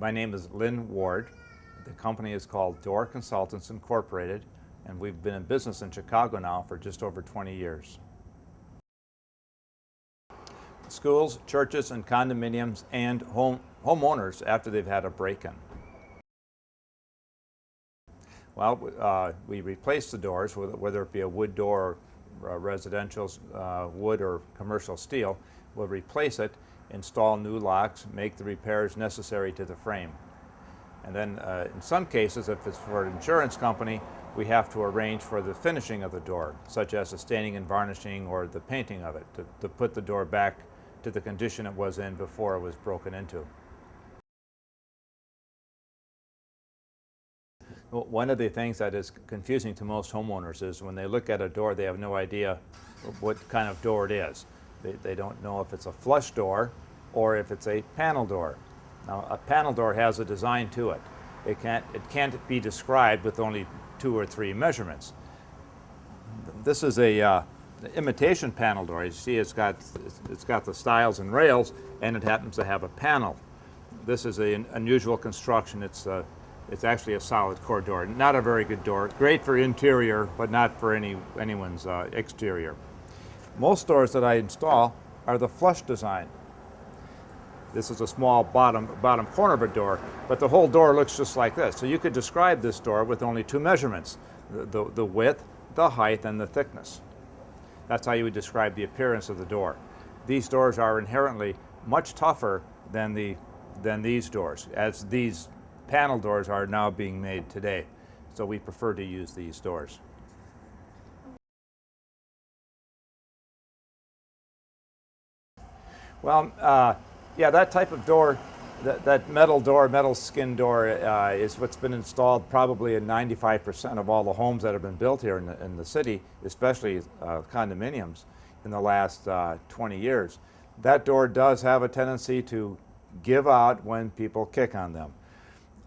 My name is Lynn Ward. The company is called Door Consultants Incorporated, and we've been in business in Chicago now for just over 20 years. Schools, churches, and condominiums, and homeowners after they've had a break-in. Well, we replace the doors, whether it be a wood door or residential wood or commercial steel. We'll replace it, install new locks, make the repairs necessary to the frame. And then in some cases, if it's for an insurance company, we have to arrange for the finishing of the door, such as the staining and varnishing or the painting of it, to put the door back to the condition it was in before it was broken into. One of the things that is confusing to most homeowners is when they look at a door, they have no idea what kind of door it is. They don't know if it's a flush door or if it's a panel door. Now, a panel door has a design to it. It can't be described with only 2 or 3 measurements. This is a imitation panel door. You see, it's got the stiles and rails, and it happens to have a panel. This is an unusual construction. It's actually a solid core door. Not a very good door. Great for interior, but not for anyone's exterior. Most doors that I install are the flush design. This is a small bottom corner of a door, but the whole door looks just like this. So you could describe this door with only 2 measurements, the width, the height, and the thickness. That's how you would describe the appearance of the door. These doors are inherently much tougher than these doors, as these panel doors are now being made today. So we prefer to use these doors. Well, yeah, that type of door, that metal skin door is what's been installed probably in 95% of all the homes that have been built here in the city, especially condominiums, in the last 20 years. That door does have a tendency to give out when people kick on them.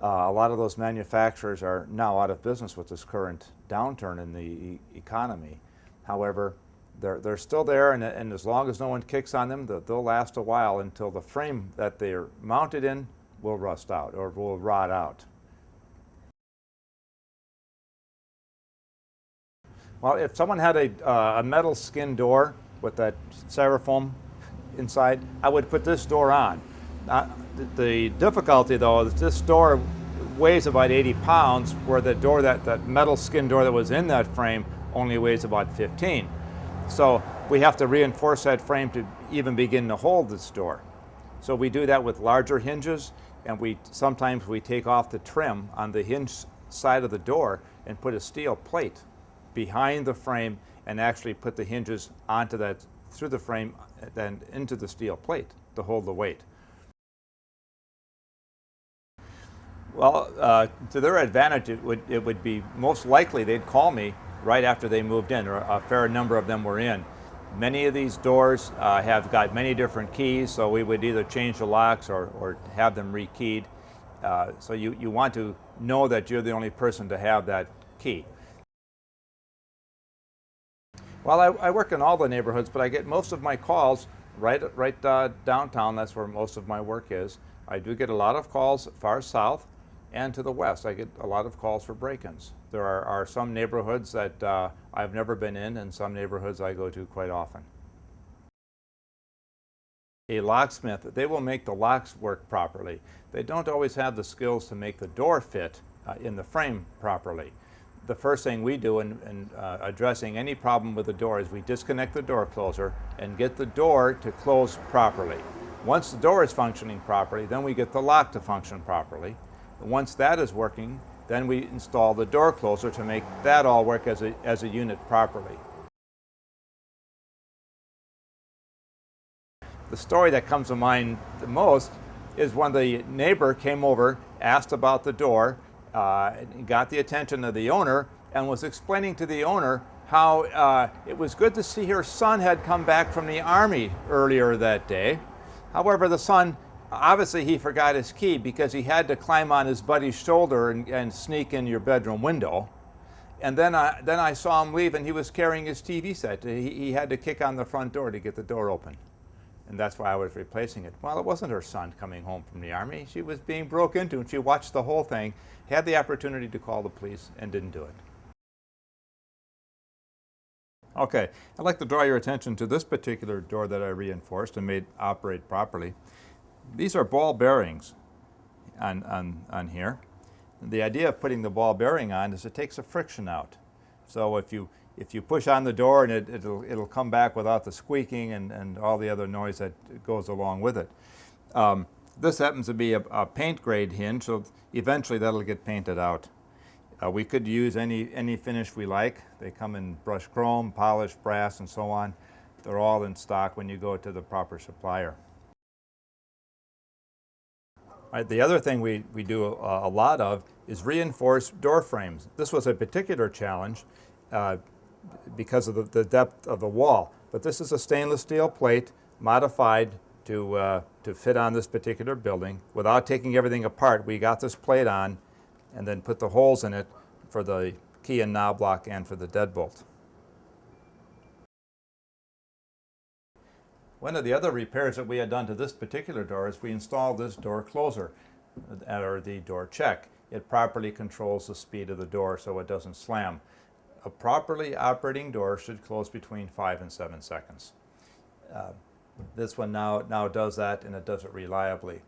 A lot of those manufacturers are now out of business with this current downturn in the economy. However, they're still there, and as long as no one kicks on them, they'll last a while until the frame that they're mounted in will rust out or will rot out. Well, if someone had a metal skin door with that styrofoam inside, I would put this door on. The difficulty, though, is this door weighs about 80 pounds, where the door, that metal skin door that was in that frame, only weighs about 15. So we have to reinforce that frame to even begin to hold this door. So we do that with larger hinges, and sometimes we take off the trim on the hinge side of the door and put a steel plate behind the frame and actually put the hinges onto that, through the frame, then into the steel plate to hold the weight. Well, to their advantage, it would be most likely they'd call me right after they moved in, or a fair number of them were in. Many of these doors have got many different keys, so we would either change the locks or have them rekeyed. So you want to know that you're the only person to have that key. Well, I work in all the neighborhoods, but I get most of my calls right downtown. That's where most of my work is. I do get a lot of calls far south and to the west. I get a lot of calls for break-ins. There are some neighborhoods that I've never been in, and some neighborhoods I go to quite often. A locksmith, they will make the locks work properly. They don't always have the skills to make the door fit in the frame properly. The first thing we do in addressing any problem with the door is we disconnect the door closer and get the door to close properly. Once the door is functioning properly, then we get the lock to function properly. Once that is working, then we install the door closer to make that all work as a unit properly. The story that comes to mind the most is when the neighbor came over, asked about the door, got the attention of the owner, and was explaining to the owner how it was good to see her son had come back from the Army earlier that day. However, the son, obviously he forgot his key because he had to climb on his buddy's shoulder and sneak in your bedroom window. And then I saw him leave, and he was carrying his TV set. He had to kick on the front door to get the door open. and that's why I was replacing it. Well, it wasn't her son coming home from the Army. She was being broke into, and she watched the whole thing, had the opportunity to call the police, and didn't do it. Okay, I'd like to draw your attention to this particular door that I reinforced and made operate properly. These are ball bearings on here. The idea of putting the ball bearing on is it takes the friction out. So if you push on the door, and it'll come back without the squeaking and all the other noise that goes along with it. This happens to be a paint grade hinge, so eventually that'll get painted out. We could use any finish we like. They come in brushed chrome, polished brass, and so on. They're all in stock when you go to the proper supplier. The other thing we do a lot of is reinforced door frames. This was a particular challenge because of the depth of the wall. But this is a stainless steel plate modified to fit on this particular building. Without taking everything apart, we got this plate on and then put the holes in it for the key and knob lock and for the deadbolt. One of the other repairs that we had done to this particular door is we installed this door closer, or the door check. It properly controls the speed of the door so it doesn't slam. A properly operating door should close between 5 and 7 seconds. This one now does that, and it does it reliably.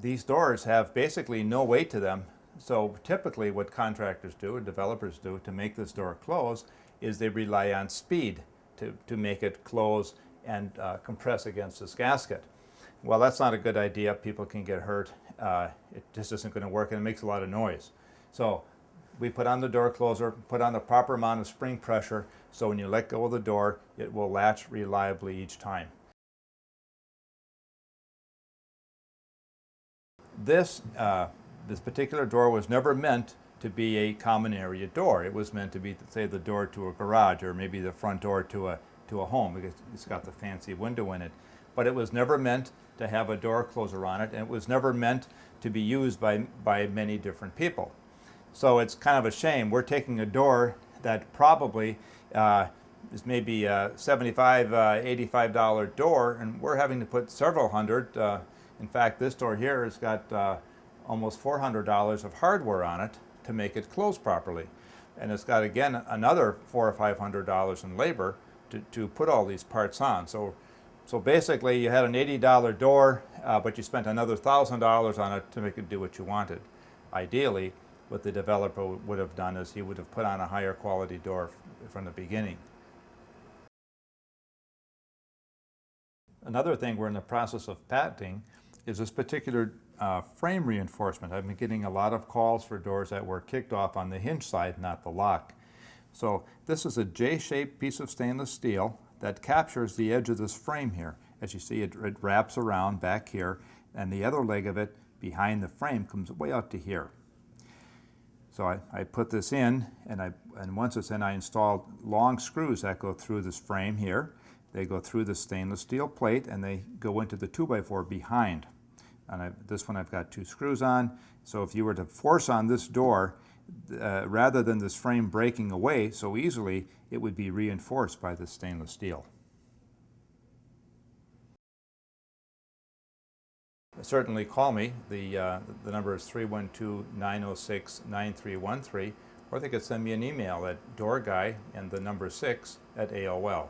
These doors have basically no weight to them, so typically what contractors do and developers do to make this door close is they rely on speed to make it close and compress against this gasket. Well, that's not a good idea. People can get hurt. It just isn't going to work, and it makes a lot of noise. So we put on the door closer, put on the proper amount of spring pressure, so when you let go of the door, it will latch reliably each time. This particular door was never meant to be a common area door. It was meant to be, say, the door to a garage, or maybe the front door to a home, because it's got the fancy window in it. But it was never meant to have a door closer on it, and it was never meant to be used by many different people. So it's kind of a shame. We're taking a door that probably is maybe a $75, $85 door, and we're having to put several hundred. In fact, this door here has got almost $400 of hardware on it to make it close properly. And it's got, again, another $400 or $500 in labor to put all these parts on. So basically you had an $80 door, but you spent another $1,000 on it to make it do what you wanted. Ideally, what the developer would have done is he would have put on a higher quality door from the beginning. Another thing we're in the process of patenting is this particular frame reinforcement. I've been getting a lot of calls for doors that were kicked off on the hinge side, not the lock. So this is a J-shaped piece of stainless steel that captures the edge of this frame here. As you see, it wraps around back here, and the other leg of it behind the frame comes way out to here. So I put this in, and once it's in, I installed long screws that go through this frame here. They go through the stainless steel plate, and they go into the 2x4 behind. And this one I've got 2 screws on. So if you were to force on this door, rather than this frame breaking away so easily, it would be reinforced by this stainless steel. Certainly call me. The number is 312-906-9313, or they could send me an email at doorguy and the number 6 @AOL.